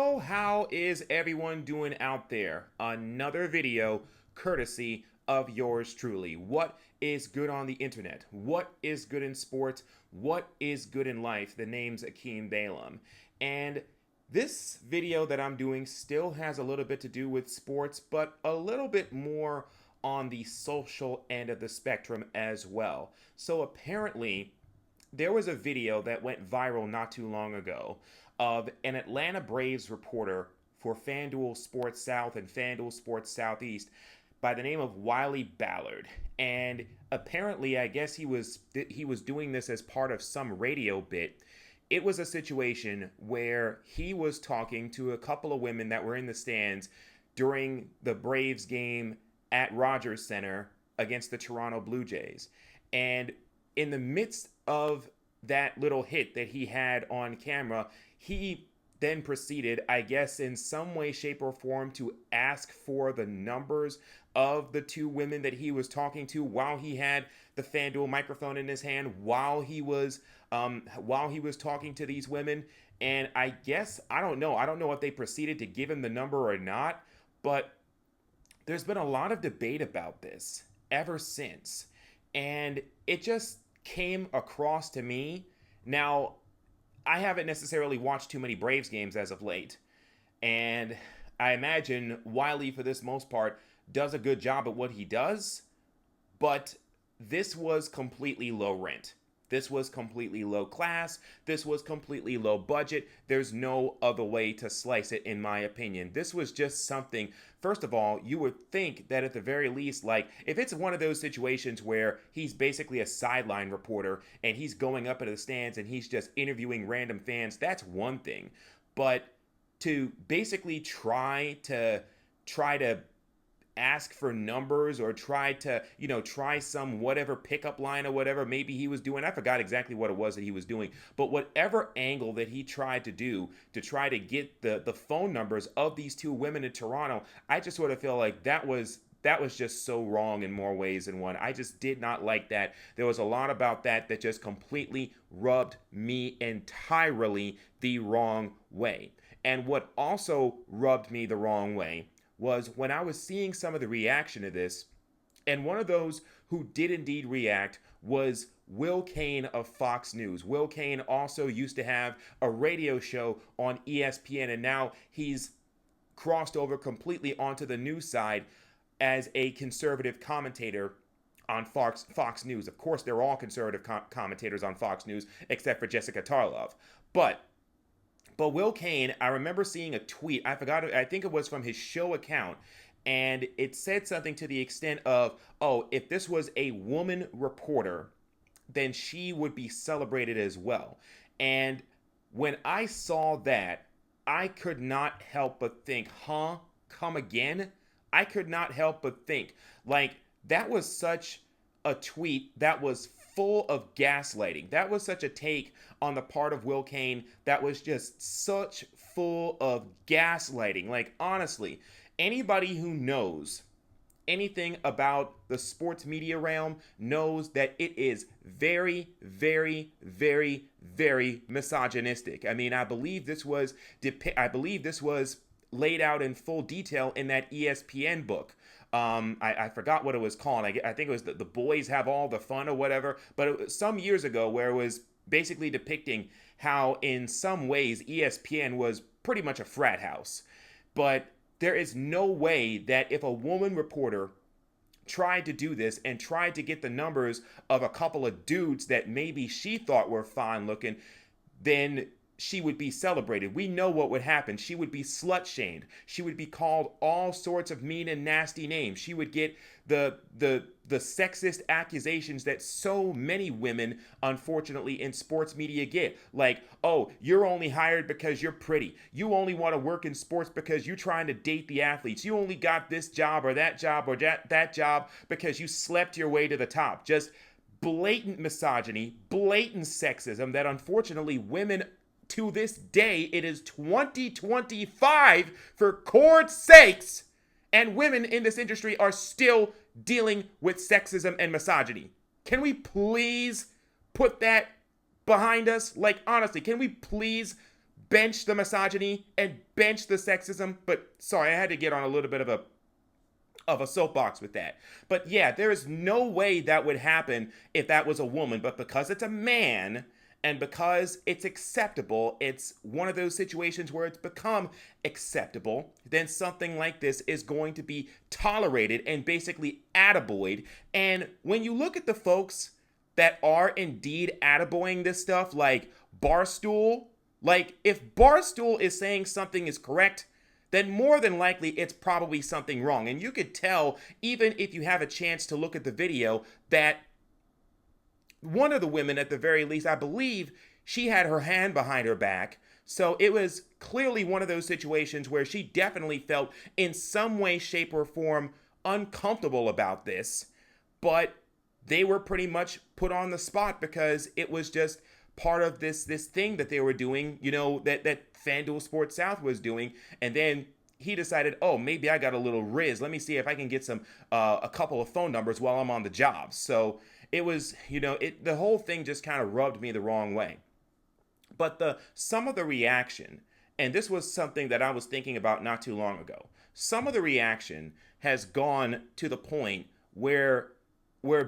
So, how is everyone doing out there? Another video courtesy of yours truly. What is good on the internet? What is good in sports? What is good in life? The name's Akeem Balaam. And this video that I'm doing still has a little bit to do with sports, but a little bit more on the social end of the spectrum as well. So apparently, there was a video that went viral not too long ago of an Atlanta Braves reporter for FanDuel Sports South and FanDuel Sports Southeast by the name of Wiley Ballard. And apparently, I guess he was doing this as part of some radio bit. It was a situation where he was talking to a couple of women that were in the stands during the Braves game at Rogers Center against the Toronto Blue Jays. And in the midst of that little hit that he had on camera, he then proceeded, I guess, in some way, shape, or form to ask for the numbers of the two women that he was talking to while he had the FanDuel microphone in his hand, while he was talking to these women. And I guess, I don't know if they proceeded to give him the number or not, but there's been a lot of debate about this ever since. And it just came across to me. Now, I haven't necessarily watched too many Braves games as of late, and I imagine Wiley, for this most part, does a good job at what he does, but this was completely low rent. This was completely low class. This was completely low budget. There's no other way to slice it, in my opinion. This was just something, first of all, you would think that at the very least, like, if it's one of those situations where he's basically a sideline reporter and he's going up into the stands and he's just interviewing random fans, that's one thing. But to basically try to ask for numbers or try some whatever pickup line or whatever maybe he was doing. I forgot exactly what it was that he was doing, but whatever angle that he tried to do to try to get the phone numbers of these two women in Toronto, I just sort of feel like that was just so wrong in more ways than one. I just did not like that. There was a lot about that just completely rubbed me entirely the wrong way. And what also rubbed me the wrong way was when I was seeing some of the reaction to this, and one of those who did indeed react was Will Cain of Fox News. Will Cain also used to have a radio show on ESPN, and now he's crossed over completely onto the news side as a conservative commentator on Fox News. Of course, they're all conservative commentators on Fox News, except for Jessica Tarlov. But Will Cain, I remember seeing a tweet, I think it was from his show account, and it said something to the extent of, oh, if this was a woman reporter, then she would be celebrated as well. And when I saw that, I could not help but think, huh? Come again? I could not help but think, like, that was such a tweet that was full of gaslighting. That was such a take on the part of Will Cain that was just such full of gaslighting. Like, honestly, anybody who knows anything about the sports media realm knows that it is very, very, very, very misogynistic. I mean, I believe this was laid out in full detail in that ESPN book. I forgot what it was called. I think it was the Boys Have All the Fun or whatever. But it was some years ago where it was basically depicting how in some ways ESPN was pretty much a frat house. But there is no way that if a woman reporter tried to do this and tried to get the numbers of a couple of dudes that maybe she thought were fine looking, then she would be celebrated. We know what would happen. She would be slut-shamed. She would be called all sorts of mean and nasty names. She would get the sexist accusations that so many women, unfortunately, in sports media get. Like, oh, you're only hired because you're pretty. You only want to work in sports because you're trying to date the athletes. You only got this job or that job because you slept your way to the top. Just blatant misogyny, blatant sexism that unfortunately women, to this day, it is 2025, for God's sakes, and women in this industry are still dealing with sexism and misogyny. Can we please put that behind us? Like, honestly, can we please bench the misogyny and bench the sexism. But sorry, I had to get on a little bit of a soapbox with that. But yeah, there is no way that would happen if that was a woman. But because it's a man, and because it's acceptable, it's one of those situations where it's become acceptable, then something like this is going to be tolerated and basically attaboyed. And when you look at the folks that are indeed attaboying this stuff, like Barstool, like if Barstool is saying something is correct, then more than likely it's probably something wrong. And you could tell, even if you have a chance to look at the video, that one of the women, at the very least, I believe she had her hand behind her back. So it was clearly one of those situations where she definitely felt in some way, shape, or form uncomfortable about this. But they were pretty much put on the spot because it was just part of this thing that they were doing, you know, that FanDuel Sports South was doing. And then he decided, oh, maybe I got a little riz. Let me see if I can get a couple of phone numbers while I'm on the job. So it was, you know, the whole thing just kind of rubbed me the wrong way. But some of the reaction, and this was something that I was thinking about not too long ago, some of the reaction has gone to the point where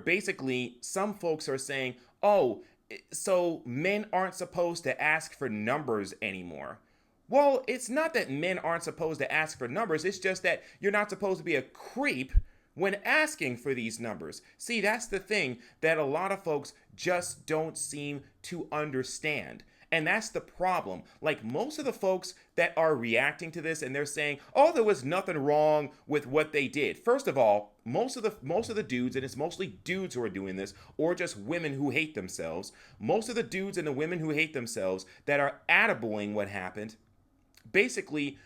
basically some folks are saying, oh, so men aren't supposed to ask for numbers anymore. Well, it's not that men aren't supposed to ask for numbers. It's just that you're not supposed to be a creep when asking for these numbers. See, that's the thing that a lot of folks just don't seem to understand. And that's the problem. Like most of the folks that are reacting to this and they're saying, oh, there was nothing wrong with what they did. First of all, most of the dudes, and it's mostly dudes who are doing this, or just women who hate themselves, most of the dudes and the women who hate themselves that are attaboying what happened, basically,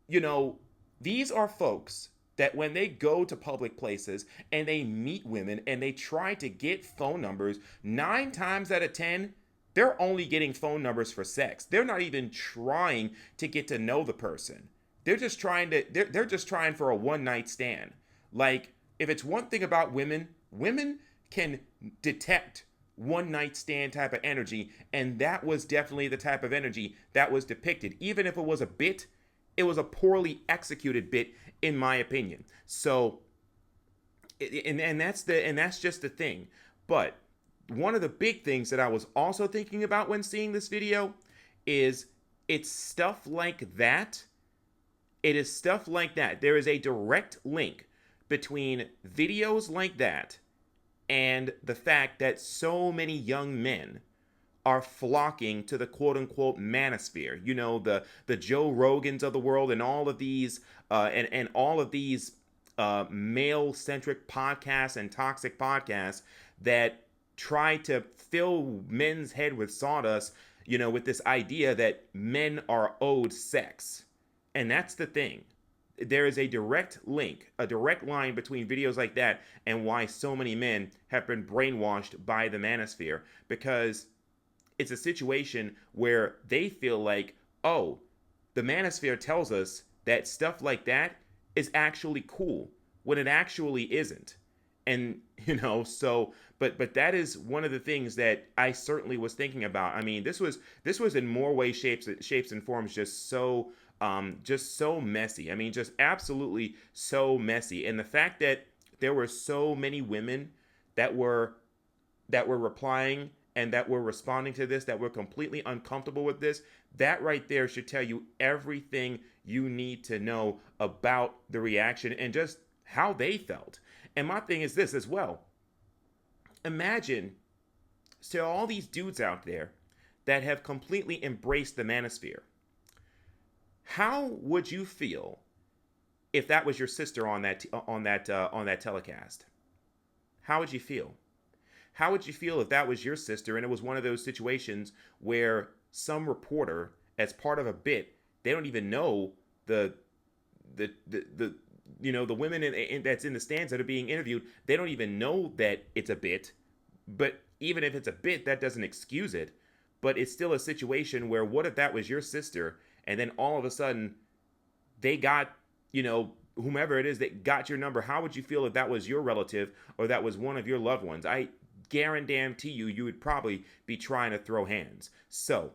you know, these are folks that when they go to public places and they meet women and they try to get phone numbers, 9 times out of 10, they're only getting phone numbers for sex. They're not even trying to get to know the person. They're just trying for a one-night stand. Like, if it's one thing about women, women can detect one-night stand type of energy, and that was definitely the type of energy that was depicted. Even if it was a bit, it was a poorly executed bit, in my opinion. So, and that's just the thing. But one of the big things that I was also thinking about when seeing this video is it's stuff like that. It is stuff like that. There is a direct link between videos like that and the fact that so many young men are flocking to the quote-unquote manosphere. You know, the Joe Rogans of the world and all of these and all of these male-centric podcasts and toxic podcasts that try to fill men's head with sawdust, you know, with this idea that men are owed sex. And that's the thing. There is a direct link, a direct line between videos like that and why so many men have been brainwashed by the manosphere, because it's a situation where they feel like, oh, the manosphere tells us that stuff like that is actually cool when it actually isn't. And, you know, so, but that is one of the things that I certainly was thinking about. I mean, this was in more ways, shapes and forms just so messy. I mean, just absolutely so messy. And the fact that there were so many women that were replying and that were responding to this, that were completely uncomfortable with this, that right there should tell you everything you need to know about the reaction and just how they felt. And my thing is this as well. Imagine, so all these dudes out there that have completely embraced the manosphere. How would you feel if that was your sister on that telecast? How would you feel? How would you feel if that was your sister and it was one of those situations where some reporter, as part of a bit, they don't even know the women that's in the stands that are being interviewed, they don't even know that it's a bit. But even if it's a bit, that doesn't excuse it. But it's still a situation where, what if that was your sister and then all of a sudden they got, you know, whomever it is that got your number? How would you feel if that was your relative or that was one of your loved ones? I guarantee you would probably be trying to throw hands. So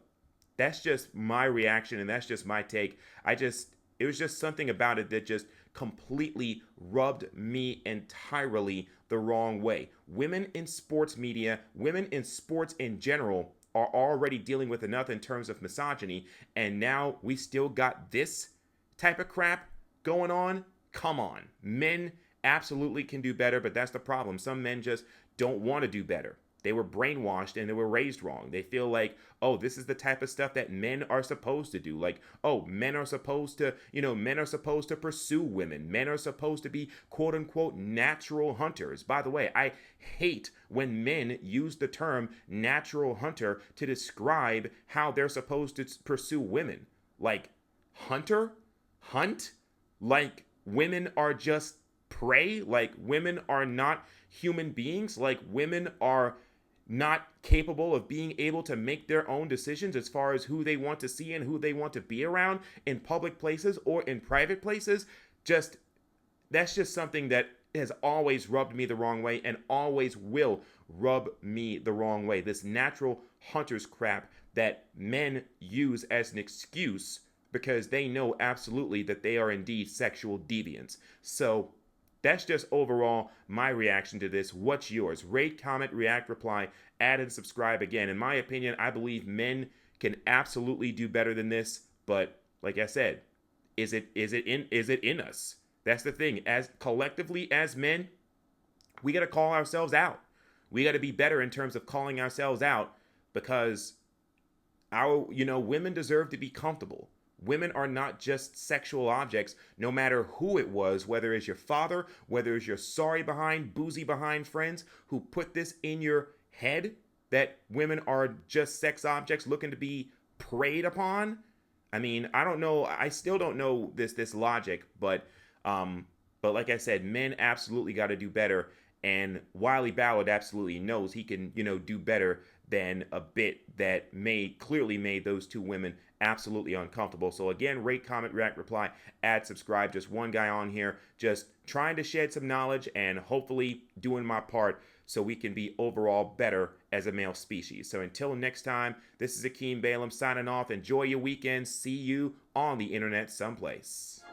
That's just my reaction, and that's just my take. It was just something about it that just completely rubbed me entirely the wrong way. Women in sports media, women in sports in general, are already dealing with enough in terms of misogyny, and now we still got this type of crap going on. Come on. Men absolutely can do better, but that's the problem. Some men just don't want to do better. They were brainwashed and they were raised wrong. They feel like, oh, this is the type of stuff that men are supposed to do. Like, oh, men are supposed to pursue women. Men are supposed to be quote unquote natural hunters. By the way, I hate when men use the term natural hunter to describe how they're supposed to pursue women. Like, hunter? Hunt? Like, women are just prey? Like, women are not human beings? Like, women are not capable of being able to make their own decisions as far as who they want to see and who they want to be around in public places or in private places? That's just something that has always rubbed me the wrong way and always will rub me the wrong way. This natural hunters crap that men use as an excuse because they know absolutely that they are indeed sexual deviants. So that's just overall my reaction to this. What's yours? Rate, comment, react, reply, add, and subscribe. Again, in my opinion, I believe men can absolutely do better than this. But like I said, is it in us? That's the thing. As collectively as men, we got to call ourselves out. We got to be better in terms of calling ourselves out because women deserve to be comfortable. Women are not just sexual objects, no matter who it was, whether it's your father, whether it's your sorry behind, boozy behind friends who put this in your head that women are just sex objects looking to be preyed upon. I mean, I don't know. I still don't know this logic, but like I said, men absolutely got to do better. And Wiley Ballard absolutely knows he can, do better than a bit that clearly made those two women absolutely uncomfortable. So again, rate, comment, react, reply, add, subscribe. Just one guy on here, just trying to shed some knowledge and hopefully doing my part so we can be overall better as a male species. So until next time, this is Akeem Balaam signing off. Enjoy your weekend. See you on the internet someplace.